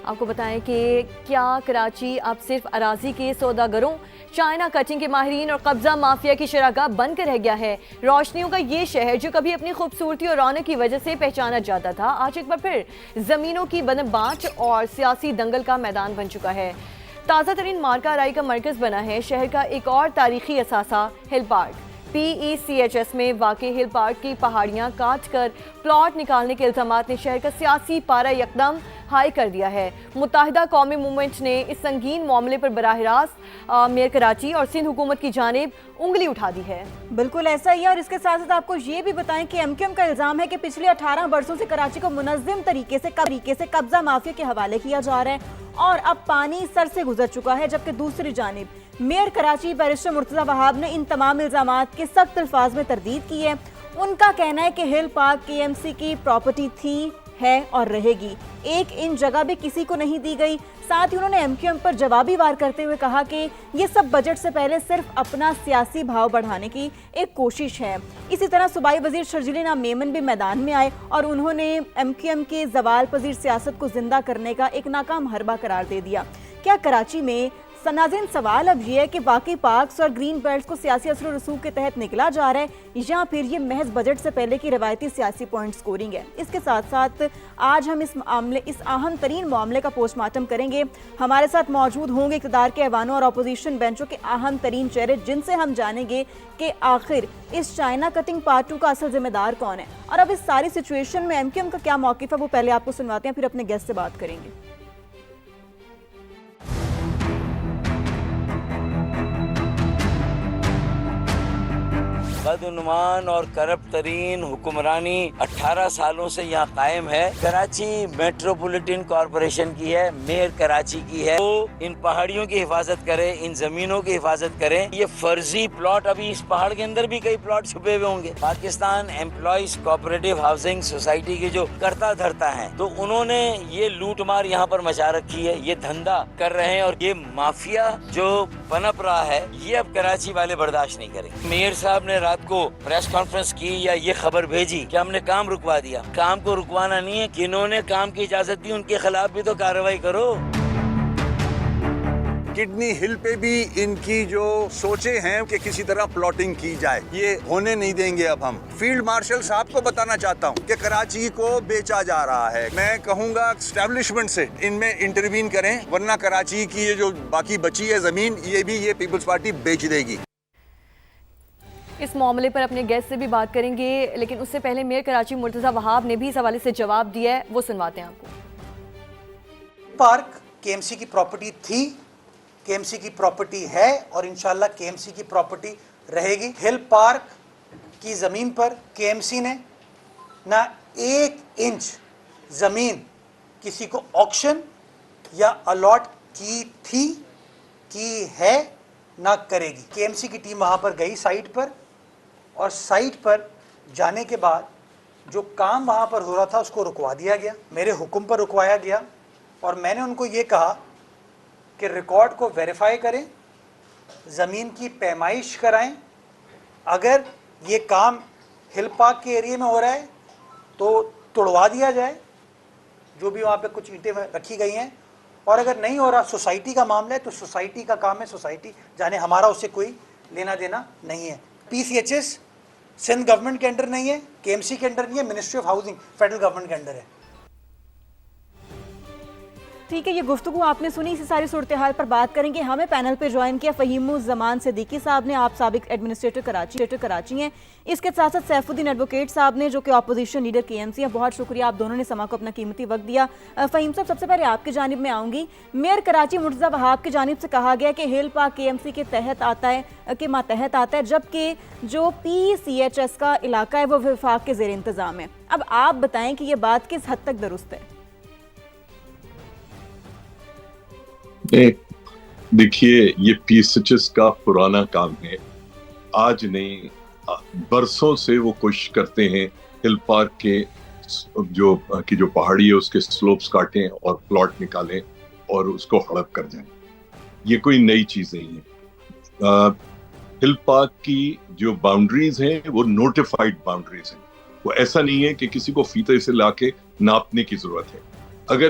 آپ کو بتائیں کہ کیا کراچی اب صرف اراضی کے سوداگروں، چائنا کٹنگ کے ماہرین اور قبضہ مافیا کی شراگاہ بن کر رہ گیا ہے؟ روشنیوں کا یہ شہر جو کبھی اپنی خوبصورتی اور رونق کی وجہ سے پہچانا جاتا تھا، آج ایک بار پھر زمینوں کی بندر بانٹ اور سیاسی دنگل کا میدان بن چکا ہے۔ تازہ ترین مارکہ آرائی کا مرکز بنا ہے شہر کا ایک اور تاریخی اثاثہ ہل پارک۔ PECHS میں واقع ہل پارک کی پہاڑیاں کاٹ کر پلاٹ نکالنے کے الزامات نے شہر کا سیاسی پارہ یکدم ہائی کر دیا ہے۔ متحدہ قومی موومنٹ نے اس سنگین معاملے پر براہ راست میئر کراچی اور سندھ حکومت کی جانب انگلی اٹھا دی ہے۔ بالکل ایسا ہی ہے، اور اس کے ساتھ ساتھ آپ کو یہ بھی بتائیں کہ MQM کا الزام ہے کہ پچھلے 18 برسوں سے کراچی کو منظم طریقے سے قبضہ مافیا کے حوالے کیا جا رہا ہے اور اب پانی سر سے گزر چکا ہے، جبکہ دوسری جانب میئر کراچی بیرسٹر مرتضی وہاب نے ان تمام الزامات کے سخت الفاظ میں تردید کی ہے۔ ان کا کہنا ہے کہ ہل پارک KMC کی پراپرٹی تھی، ہے اور رہے گی، 1 انچ جگہ بھی کسی کو نہیں دی گئی۔ ساتھ ہی انہوں نے MQM پر جوابی وار کرتے ہوئے کہا کہ یہ سب بجٹ سے پہلے صرف اپنا سیاسی بھاؤ بڑھانے کی ایک کوشش ہے۔ اسی طرح صوبائی وزیر شرجیل نام میمن بھی میدان میں آئے اور انہوں نے MQM کے زوال پذیر سیاست کو زندہ کرنے کا ایک ناکام حربہ قرار دے دیا۔ کیا کراچی میں ناظرین سوال اب یہ ہے کہ باقی پارکس اور گرین بیلٹس کو سیاسی اثر و رسوخ کے تحت نکلا جا رہا ہے یا پھر یہ محض بجٹ سے پہلے کی روایتی سیاسی پوائنٹ سکورنگ ہے؟ اس کے ساتھ ساتھ آج ہم اس اہم ترین معاملے کا پوسٹ مارٹم کریں گے۔ ہمارے ساتھ موجود ہوں گے اقتدار کے ایوانوں اور اپوزیشن بینچوں کے اہم ترین چہرے، جن سے ہم جانیں گے کہ آخر اس چائنا کٹنگ پارٹ 2 کا اصل ذمہ دار کون ہے اور اب اس ساری سچویشن میں MQM کا کیا موقف ہے، وہ پہلے آپ کو سنواتے ہیں، پھر اپنے گیسٹ سے بات کریں گے۔ بدعنوان اور کرپٹ ترین حکمرانی 18 سالوں سے یہاں قائم ہے۔ کراچی میٹروپولیٹن کارپوریشن کی ہے، میئر کراچی کی ہے، وہ ان پہاڑیوں کی حفاظت کرے، ان زمینوں کی حفاظت کرے۔ یہ فرضی پلاٹ، ابھی اس پہاڑ کے اندر بھی کئی پلاٹ چھپے ہوئے ہوں گے۔ Pakistan employees cooperative housing society کے جو کرتا دھرتا ہیں، تو انہوں نے یہ لوٹ مار یہاں پر مچا رکھی ہے، یہ دھندا کر رہے ہیں اور یہ مافیا جو پنپ رہا ہے، یہ اب کراچی والے برداشت نہیں کریں۔ میئر صاحب نے رات کو پریس کانفرنس کی یا یہ خبر بھیجی کہ ہم نے کام رکوا دیا۔ کام کو رکوانا نہیں ہے، کنہوں نے کام کی اجازت دی ان کے خلاف بھی تو کارروائی کرو۔ کڈنی ہل پہ بھی ان کی جو سوچیں ہیں کہ کسی طرح پلاٹنگ کی جائے، یہ ہونے نہیں دیں گے۔ اب ہم فیلڈ مارشل صاحب کو بتانا چاہتا ہوں کہ کراچی کو بیچا جا رہا ہے۔ میں کہوں گا اسٹیبلشمنٹ سے ان میں انٹروین کریں، ورنہ کراچی کی یہ جو باقی بچی ہے زمین، یہ بھی یہ پیپلز پارٹی بیچ دے گی۔ اس معاملے پر اپنے گیسٹ سے بھی بات کریں گے، لیکن اس سے پہلے میئر کراچی مرتضی وہاب نے بھی اس حوالے سے جواب دیا ہے، وہ سنواتے ہیں آپ کو۔ پارک KMC کی پراپرٹی تھی، KMC کی پراپرٹی ہے اور انشاءاللہ KMC کی پراپرٹی رہے گی۔ ہل پارک کی زمین پر KMC نے نہ 1 انچ زمین کسی کو آکشن یا الاٹ کی تھی، کی ہے، نہ کرے گی۔ KMC کی ٹیم وہاں پر گئی سائٹ پر، اور سائٹ پر جانے کے بعد جو کام وہاں پر ہو رہا تھا اس کو رکوا دیا گیا، میرے حکم پر رکوایا گیا، اور میں نے ان کو یہ کہا کہ ریکارڈ کو ویریفائی کریں، زمین کی پیمائش کرائیں، اگر یہ کام ہل پارک کے ایریے میں ہو رہا ہے تو توڑوا دیا جائے، جو بھی وہاں پہ کچھ اینٹیں رکھی گئی ہیں، اور اگر نہیں ہو رہا، سوسائٹی کا معاملہ ہے تو سوسائٹی کا کام ہے، سوسائٹی جانے، ہمارا اس سے کوئی لینا دینا نہیں ہے۔ PCHS سندھ گورنمنٹ کے انڈر نہیں ہے، KMC کے انڈر نہیں ہے، ministry of housing federal government کے انڈر ہے۔ ٹھیک ہے، یہ گفتگو آپ نے سنی، اسی ساری صورتحال پر بات کریں گے۔ ہمیں پینل پہ جوائن کیا فہیم الزمان صدیقی صاحب نے، آپ سابق ایڈمنسٹریٹر کراچی ہیں۔ اس کے ساتھ ساتھ سیف الدین ایڈوکیٹ صاحب نے، جو کہ اپوزیشن لیڈر KMC ہیں۔ بہت شکریہ، آپ دونوں نے سما کو اپنا قیمتی وقت دیا۔ فہیم صاحب، سب سے پہلے آپ کی جانب میں آؤں گی۔ میئر کراچی مرتضی وہاب کی جانب سے کہا گیا کہ ہل پارک KMC کے تحت آتا ہے، جبکہ جو PCHS کا علاقہ ہے وہ وفاق کے زیر انتظام ہے۔ اب آپ بتائیں کہ یہ بات کس حد تک درست ہے؟ دیکھیے، یہ PCHS کا پرانا کام ہے، آج نہیں، برسوں سے وہ کوشش کرتے ہیں ہل پارک کے جو پہاڑی ہے اس کے سلوپس کاٹیں اور پلاٹ نکالیں اور اس کو ہڑپ کر جائیں۔ یہ کوئی نئی چیز نہیں ہے۔ ہل پارک کی جو باؤنڈریز ہیں وہ نوٹیفائڈ باؤنڈریز ہیں، وہ ایسا نہیں ہے کہ کسی کو فیتے سے لا کے ناپنے کی ضرورت ہے۔ اگر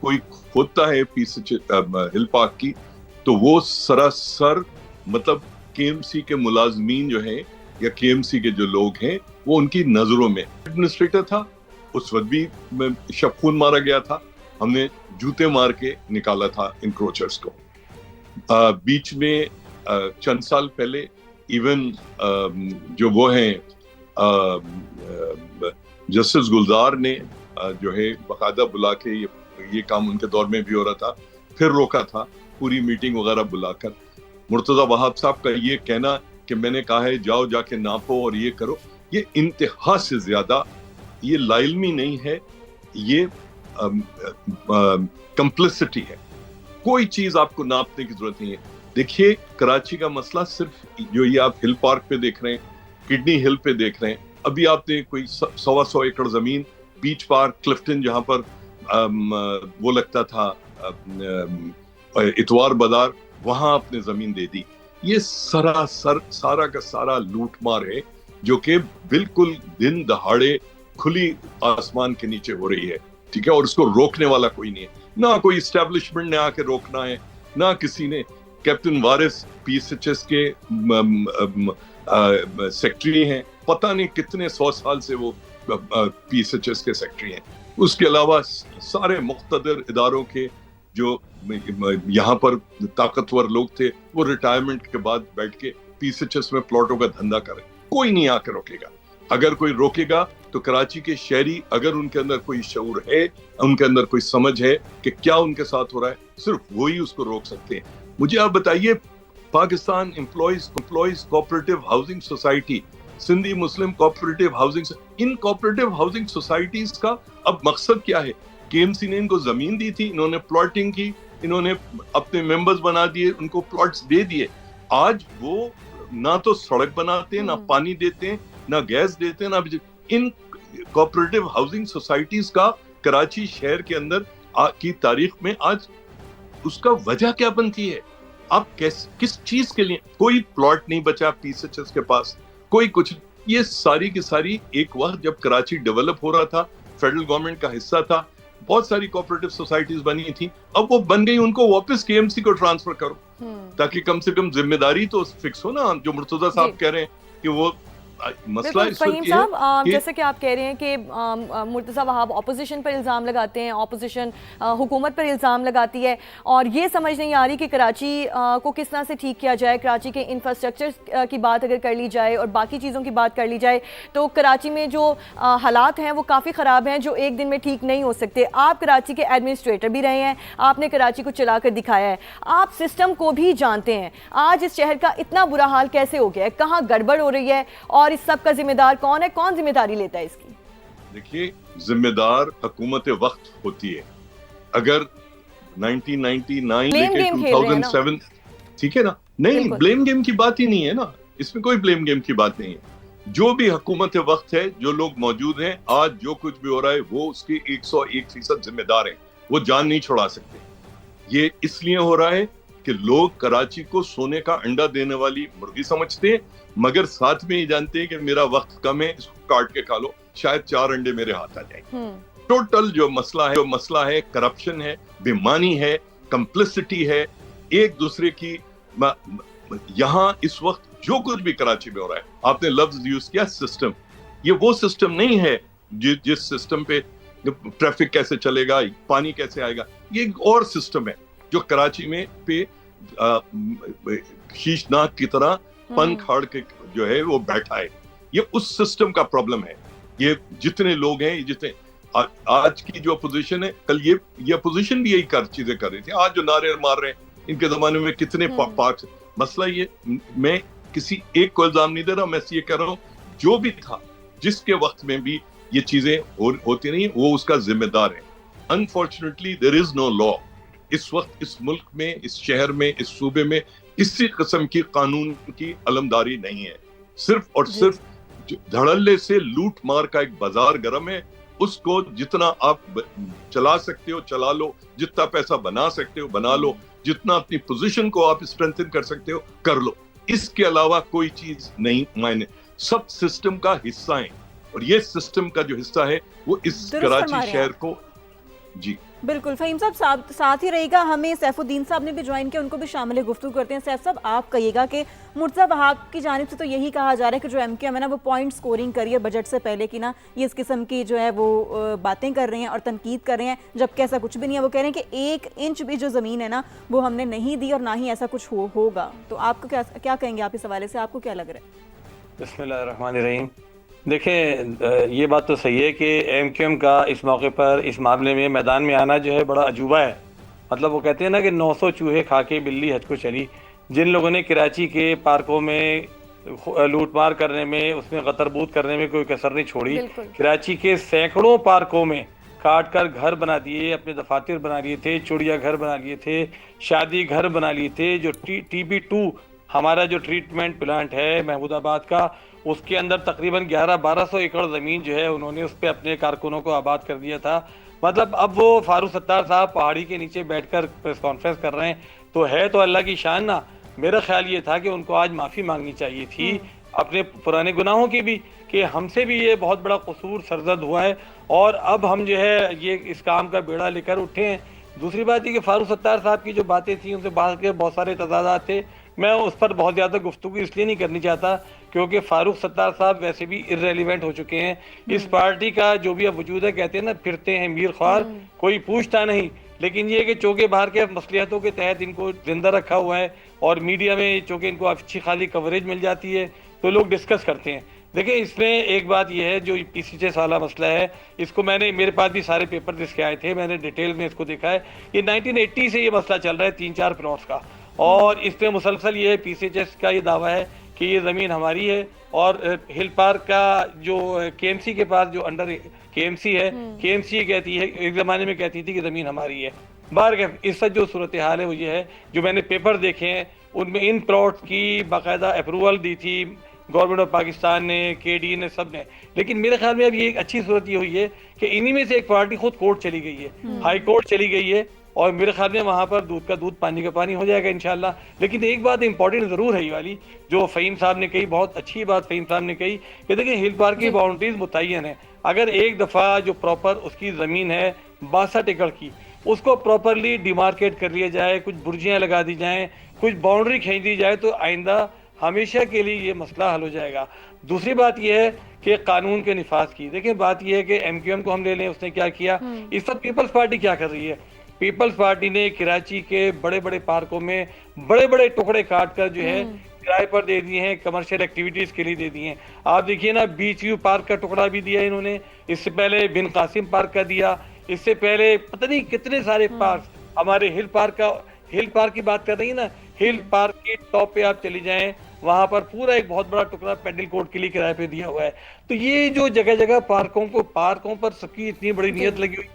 کوئی کھودتا ہے ہل پارک کی تو وہ سراسر مطلب کے ایم سی کے ملازمین جو ہیں یا کے ایم سی کے جو لوگ ہیں وہ ان کی نظروں میں ایڈمنسٹریٹر تھا. اس وقت بھی شب خون مارا گیا تھا, ہم نے جوتے مار کے نکالا تھا انکروچرز کو. بیچ میں چند سال پہلے ایون جو وہ ہیں جسٹس گلزار نے جو ہے باقاعدہ بلا کے یہ کام ان کے دور میں بھی ہو رہا تھا, پھر روکا تھا پوری میٹنگ وغیرہ بلا کر. مرتضی وہاب صاحب کا یہ کہنا کہ میں نے کہا ہے جاؤ جا کے ناپو اور یہ کرو, یہ انتہا سے زیادہ یہ لا علمی نہیں ہے, یہ کمپلسٹی ہے. کوئی چیز آپ کو ناپنے کی ضرورت نہیں ہے. دیکھیے کراچی کا مسئلہ صرف جو یہ آپ ہل پارک پہ دیکھ رہے ہیں, کڈنی ہل پہ دیکھ رہے ہیں, ابھی آپ نے کوئی 100 ایکڑ زمین بیچ پارک کلفٹن جہاں پر وہ لگتا تھا اتوار بازار, وہاں آپ نے زمین دے دی. یہ سارا کا سارا لوٹ مار ہے جو کہ بالکل دن دہاڑے کھلی آسمان کے نیچے ہو رہی ہے, ٹھیک ہے, اور اس کو روکنے والا کوئی نہیں ہے. نہ کوئی اسٹیبلشمنٹ نے آ کے روکنا ہے, نہ کسی نے. کیپٹن وارث پی ایس ایچ ایس کے سیکٹری ہیں, پتہ نہیں کتنے 100 سال سے وہ پی ایس ایچ ایس کے سیکٹری ہیں. اس کے علاوہ سارے مقتدر اداروں کے جو یہاں پر طاقتور لوگ تھے وہ ریٹائرمنٹ کے بعد بیٹھ کے پی ایس ایچ ایس میں پلاٹوں کا دھندا کریں. کوئی نہیں آ کے روکے گا. اگر کوئی روکے گا تو کراچی کے شہری, اگر ان کے اندر کوئی شعور ہے, ان کے اندر کوئی سمجھ ہے کہ کیا ان کے ساتھ ہو رہا ہے, صرف وہی اس کو روک سکتے ہیں. مجھے آپ بتائیے, Pakistan employees cooperative housing society, Sindhi Muslim cooperative housing, ان کوآپریٹو ہاؤسنگ سوسائٹیز کا اب مقصد کیا ہے؟ کے ایم سی نے ان کو زمین دی تھی, انہوں نے پلاٹنگ کی, انہوں نے اپنے ممبرز بنا دیے, ان کو پلاٹس دے دیے. آج وہ نہ تو سڑک بناتے ہیں, نہ پانی دیتے ہیں, نہ گیس دیتے ہیں, نہ بجلی. ان کوآپریٹو ہاؤسنگ سوسائٹیز کا کراچی شہر کے اندر کی تاریخ میں آج اس کا وجہ کیا بنتی ہے؟ آپ کس چیز کے لیے؟ کوئی پلاٹ نہیں بچا پی ایس ایچ ایس کے پاس, کوئی کچھ. یہ ساری کی ساری ایک وقت جب کراچی ڈیولپ ہو رہا تھا, فیڈرل گورنمنٹ کا حصہ تھا, بہت ساری کوآپریٹو سوسائٹیز بنی تھیں, اب وہ بن گئی, ان کو واپس کے ایم سی کو ٹرانسفر کرو تاکہ کم سے کم ذمہ داری تو فکس ہو نا. جو مرتضی صاحب کہہ رہے ہیں کہ وہ مسئلہ اس فہیم صاحب, جیسے کہ آپ کہہ رہے ہیں کہ مرتضی وہاب اپوزیشن پر الزام لگاتے ہیں, اپوزیشن حکومت پر الزام لگاتی ہے, اور یہ سمجھ نہیں آ رہی کہ کراچی کو کس طرح سے ٹھیک کیا جائے. کراچی کے انفراسٹرکچر کی بات اگر کر لی جائے اور باقی چیزوں کی بات کر لی جائے تو کراچی میں جو حالات ہیں وہ کافی خراب ہیں, جو ایک دن میں ٹھیک نہیں ہو سکتے. آپ کراچی کے ایڈمنسٹریٹر بھی رہے ہیں, آپ نے کراچی کو چلا کر دکھایا ہے, آپ سسٹم کو بھی جانتے ہیں. آج اس شہر کا اتنا برا حال کیسے ہو گیا ہے, کہاں گڑبڑ ہو رہی ہے, اور اس سب کا ذمہ دار کون ہے, کون ذمہ داری لیتا ہے اس کی؟ دیکھیے, ذمہ دار حکومت وقت ہوتی ہے. اگر 1999 لے کے 2007, ٹھیک ہے نا, نہیں بلیم گیم کی بات ہی نہیں ہے نا, اس میں کوئی بلیم گیم کی بات نہیں ہے. جو بھی حکومت وقت ہے, جو لوگ موجود ہیں آج, جو کچھ بھی ہو رہا ہے وہ اس کے 101% ذمہ دار ہیں, وہ جان نہیں چھڑا سکتے. یہ اس لیے ہو رہا ہے کہ لوگ کراچی کو سونے کا انڈا دینے والی مرغی سمجھتے ہیں, مگر ساتھ میں یہ جانتے ہیں کہ میرا وقت کم ہے, اس کو کاٹ کے کھا لو, شاید 4 انڈے میرے ہاتھ آ جائیں. ٹوٹل جو مسئلہ ہے کرپشن ہے, بےمانی ہے, کمپلسٹی ہے, ایک دوسرے کی. یہاں اس وقت جو کچھ بھی کراچی میں ہو رہا ہے, آپ نے لفظ یوز کیا سسٹم, یہ وہ سسٹم نہیں ہے جس سسٹم پہ ٹریفک کیسے چلے گا, پانی کیسے آئے گا. یہ ایک اور سسٹم ہے جو کراچی میں پہ شیشناک کی طرح پن کھاڑ کے جو ہے وہ بیٹھا ہے. یہ اس سسٹم کا پرابلم ہے. یہ جتنے لوگ ہیں, جتنے آج کی جو اپوزیشن ہے, کل یہ اپوزیشن بھی یہی چیزیں کر رہی تھی. آج جو نعرے مار رہے ہیں, ان کے زمانے میں کتنے پارکس. مسئلہ یہ, میں کسی ایک کو الزام نہیں دے رہا, میں یہ کہہ رہا ہوں جو بھی تھا, جس کے وقت میں بھی یہ چیزیں ہوتی نہیں, وہ اس کا ذمہ دار ہے. انفارچونیٹلی دیر از نو لا. اس وقت اس ملک میں, اس شہر میں, اس صوبے میں کسی قسم کی قانون کی علمداری نہیں ہے. صرف اور صرف دھڑلے سے لوٹ مار کا ایک بازار گرم ہے. اس کو جتنا آپ چلا سکتے ہو چلا لو, جتنا پیسہ بنا سکتے ہو بنا لو, جتنا اپنی پوزیشن کو آپ اسٹرینتھن کر سکتے ہو کر لو. اس کے علاوہ کوئی چیز نہیں معنی. سب سسٹم کا حصہ ہیں. اور یہ سسٹم کا جو حصہ ہے وہ اس درست فرما کراچی رہے ہیں شہر کو جی بالکل فہیم صاحب ساتھ ہی رہے گا. ہمیں سیف الدین صاحب نے بھی جوائن کیا, ان کو بھی شامل گفتگو کرتے ہیں. سیف صاحب آپ کہیے گا کہ مرتضیٰ وہاب کی جانب سے تو یہی کہا جا رہا ہے کہ جو ایم کیو ایم ہے نا وہ پوائنٹ سکورنگ کری ہے بجٹ سے پہلے کی نا, یہ اس قسم کی جو ہے وہ باتیں کر رہے ہیں اور تنقید کر رہے ہیں, جبکہ ایسا کچھ بھی نہیں ہے. وہ کہہ رہے ہیں کہ 1 انچ بھی جو زمین ہے نا وہ ہم نے نہیں دی اور نہ ہی ایسا کچھ ہوگا. تو آپ کو کیا کہیں گے آپ اس حوالے سے, آپ کو کیا لگ رہا ہے؟ بسم اللہ الرحمن الرحیم. دیکھیں یہ بات تو صحیح ہے کہ ایم کیو ایم کا اس موقع پر اس معاملے میں میدان میں آنا جو ہے بڑا عجوبہ ہے. مطلب وہ کہتے ہیں نا کہ 900 چوہے کھا کے بلی حج کو چلی. جن لوگوں نے کراچی کے پارکوں میں لوٹ مار کرنے میں, اس میں غتر بوت کرنے میں کوئی کسر نہیں چھوڑی. کراچی کے سینکڑوں پارکوں میں کاٹ کر گھر بنا دیے, اپنے دفاتر بنا لیے تھے, چڑیا گھر بنا لیے تھے, شادی گھر بنا لیے تھے. جو ٹی بی 2 ہمارا جو ٹریٹمنٹ پلانٹ ہے محمود آباد کا, اس کے اندر تقریباً 1100-1200 ایکڑ زمین جو ہے انہوں نے اس پہ اپنے کارکنوں کو آباد کر دیا تھا. مطلب اب وہ فاروق ستار صاحب پہاڑی کے نیچے بیٹھ کر پریس کانفرنس کر رہے ہیں, تو ہے تو اللہ کی شان نا. میرا خیال یہ تھا کہ ان کو آج معافی مانگنی چاہیے تھی اپنے پرانے گناہوں کی بھی, کہ ہم سے بھی یہ بہت بڑا قصور سرزد ہوا ہے اور اب ہم جو ہے یہ اس کام کا بیڑا لے کر اٹھے ہیں. دوسری بات یہ کہ فاروق ستار صاحب کی جو باتیں تھیں ان سے بات کے بہت سارے تضادات تھے. میں اس پر بہت زیادہ گفتگو اس لیے نہیں کرنی چاہتا کیونکہ فاروق ستار صاحب ویسے بھی ارریلیونٹ ہو چکے ہیں. اس پارٹی کا جو بھی اب وجود ہے, کہتے ہیں نا پھرتے ہیں میر خوار, کوئی پوچھتا نہیں. لیکن یہ کہ چونکہ باہر کے مصلحتوں کے تحت ان کو زندہ رکھا ہوا ہے اور میڈیا میں چونکہ ان کو اچھی خاصی کوریج مل جاتی ہے تو لوگ ڈسکس کرتے ہیں. دیکھیں اس میں ایک بات یہ ہے جو PCJ سالہ مسئلہ ہے, اس کو میں نے, میرے پاس بھی سارے پیپر اس کے آئے تھے, میں نے ڈیٹیل میں اس کو دیکھا ہے. یہ 1980 سے یہ مسئلہ چل رہا ہے 3-4 پلاٹس کا, اور اس میں مسلسل یہ PCJ کا یہ دعویٰ ہے کہ یہ زمین ہماری ہے. اور ہل پارک کا جو KMC کے پاس جو انڈر KMC ہے, KMC کہتی ہے, ایک زمانے میں کہتی تھی کہ زمین ہماری ہے. باہر اس وقت جو صورتحال ہے وہ یہ ہے, جو میں نے پیپر دیکھے ہیں ان میں ان پلاٹس کی باقاعدہ اپروول دی تھی گورنمنٹ آف پاکستان نے, KD نے, سب نے. لیکن میرے خیال میں اب یہ ایک اچھی صورت یہ ہوئی ہے کہ انہی میں سے ایک پارٹی خود کورٹ چلی گئی ہے, ہائی کورٹ چلی گئی ہے, اور میرے خیال میں وہاں پر دودھ کا دودھ پانی کا پانی ہو جائے گا انشاءاللہ. لیکن ایک بات امپورٹنٹ ضرور ہے یہ والی جو فہیم صاحب نے کہی, بہت اچھی بات فہیم صاحب نے کہی کہ دیکھیں ہل پارک کی باؤنڈریز متعین ہیں. اگر ایک دفعہ جو پراپر اس کی زمین ہے 62 ایکڑ کی, اس کو پراپرلی ڈیمارکیٹ کر لیا جائے, کچھ برجیاں لگا دی جائیں, کچھ باؤنڈری کھینچ دی جائے, تو آئندہ ہمیشہ کے لیے یہ مسئلہ حل ہو جائے گا. دوسری بات یہ ہے کہ قانون کے نفاذ کی. دیکھیں بات یہ ہے کہ ایم کیو ایم کو ہم لے لیں, اس نے کیا کیا. اس وقت پیپلز پارٹی کیا کر رہی ہے, پیپلز پارٹی نے کراچی کے بڑے بڑے پارکوں میں بڑے بڑے ٹکڑے کاٹ کر جو ہے کرائے پر دے دیے ہیں, کمرشل ایکٹیویٹیز کے لیے دے دیے ہیں. آپ دیکھیے نا بیچ ویو پارک کا ٹکڑا بھی دیا انہوں نے, اس سے پہلے بن قاسم پارک کا دیا, اس سے پہلے پتہ نہیں کتنے سارے پارک. ہمارے ہل پارک کی بات کر رہی ہیں نا, ہل پارک کے ٹاپ پہ آپ چلی جائیں, وہاں پر پورا ایک بہت بڑا ٹکڑا پینڈل کورٹ کے لیے کرائے پہ دیا ہوا ہے. تو یہ جو جگہ جگہ پارکوں پر سب کی اتنی بڑی نیت لگی ہوئی,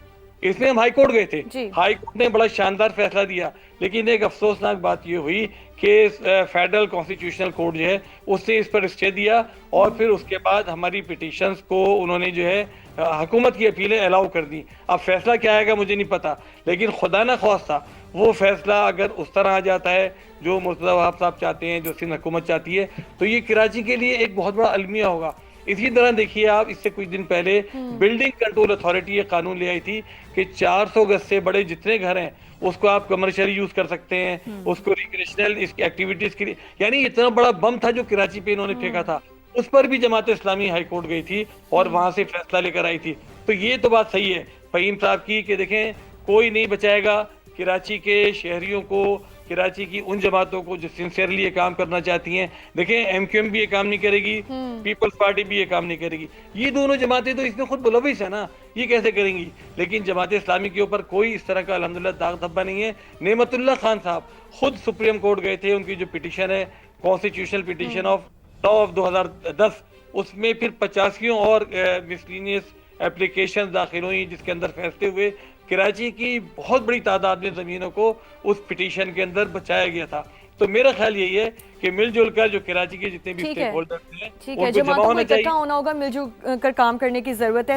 اس میں ہم ہائی کورٹ گئے تھے. ہائی کورٹ نے بڑا شاندار فیصلہ دیا, لیکن ایک افسوسناک بات یہ ہوئی کہ فیڈرل کانسٹیٹیوشنل کورٹ جو ہے اس نے اس پر اسٹے دیا, اور پھر اس کے بعد ہماری پٹیشنز کو انہوں نے جو ہے حکومت کی اپیلیں الاؤ کر دی. اب فیصلہ کیا آئے گا مجھے نہیں پتا, لیکن خدا نہ خواستہ وہ فیصلہ اگر اس طرح آ جاتا ہے جو مرتضیٰ وہاب صاحب چاہتے ہیں, جو سندھ حکومت چاہتی ہے, تو یہ کراچی کے لیے ایک بہت بڑا المیہ ہوگا. اسی طرح دیکھیے آپ, اس سے کچھ دن پہلے بلڈنگ کنٹرول اتھارٹی یہ قانون لے آئی تھی کہ 400 گز سے بڑے جتنے گھر ہیں اس کو آپ کمرشلی یوز کر سکتے ہیں, اس کو ریکریشنل اس کی ایکٹیویٹیز کے لیے. یعنی اتنا بڑا بم تھا جو کراچی پہ انہوں نے پھینکا تھا, اس پر بھی جماعت اسلامی ہائی کورٹ گئی تھی اور وہاں سے فیصلہ لے کر آئی تھی. تو یہ تو بات صحیح ہے فہیم صاحب کی کہ دیکھیں کوئی نہیں بچائے گا کراچی کے شہریوں کو, کراچی کی ان جماعتوں کو جو سنسیئرلی یہ کام کرنا چاہتی ہیں. دیکھیں ایم کیو ایم بھی یہ کام نہیں کرے گی, پیپلز پارٹی بھی یہ کام نہیں کرے گی. یہ دونوں جماعتیں تو اس میں خود ملوث ہے نا, یہ کیسے کریں گی. لیکن جماعت اسلامی کے اوپر کوئی اس طرح کا الحمدللہ داغ دھبا نہیں ہے. نعمت اللہ خان صاحب خود سپریم کورٹ گئے تھے, ان کی جو پٹیشن ہے کانسٹیٹیوشنل پٹیشن آف 2010, اس میں پھر 85 اور مسلینیس اپلیکیشن داخل ہوئی جس کے اندر فیصلے ہوئے. کراچی کی بہت بڑی تعداد میں زمینوں کو اس پٹیشن کے اندر بچایا گیا تھا. تو میرا خیال یہی ہے کہ مل جل کر جو کراچی کے جتنے بھی اسٹیک ہولڈرز ہیں ٹھیک ہے, جماعتوں کو اکٹھا ہونا ہوگا, مل جل کر کام کرنے کی ضرورت ہے.